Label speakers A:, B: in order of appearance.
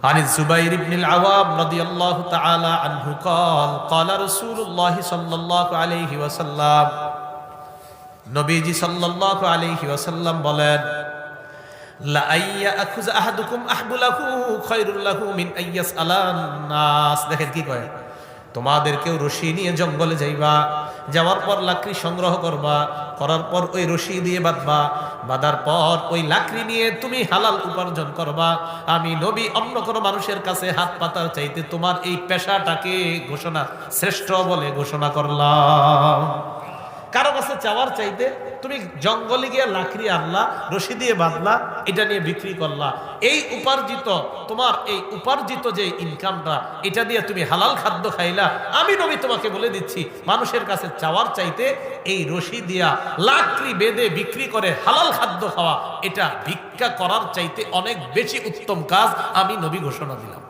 A: عن الزبير بن العوام رضي الله تعالى عنه قال قال رسول الله صلى الله عليه وسلم নবীজি সাল্লাল্লাহু আলাইহি ওয়াসাল্লাম বলেন লা আইয়া আখুজ আহাদুকুম আহবুলাহু খায়রুল লাহু মিন আইয়াসআলান নাস। দেখেন কি কয়, তোমাদের কেউ রশি নিয়ে জঙ্গলে যাইবা, যাওয়ার পর লাকড়ি সংগ্রহ করবা, করার পর ওই রশি দিয়ে বাঁধবা, বাঁধার পর ওই লাকড়ি নিয়ে তুমি হালাল উপার্জন করবা। আমি নবী অন্য কোনো মানুষের কাছে হাত পাতার চাইতে তোমার এই পেশাটাকে ঘোষণা শ্রেষ্ঠ বলে ঘোষণা করলাম। কারো কাছে চাওয়ার চাইতে তুমি জঙ্গলে গিয়ে লাকড়ি আনলা, রশি দিয়ে বাঁধলা, এটা নিয়ে বিক্রি করলা, এই উপার্জিত তোমার এই উপার্জিত যে ইনকামটা, এটা দিয়ে তুমি হালাল খাদ্য খাইলা। আমি নবী তোমাকে বলে দিচ্ছি, মানুষের কাছে চাওয়ার চাইতে এই রশি দিয়া লাকড়ি বেঁধে বিক্রি করে হালাল খাদ্য খাওয়া, এটা ভিক্ষা করার চাইতে অনেক বেশি উত্তম কাজ। আমি নবী ঘোষণা দিলাম।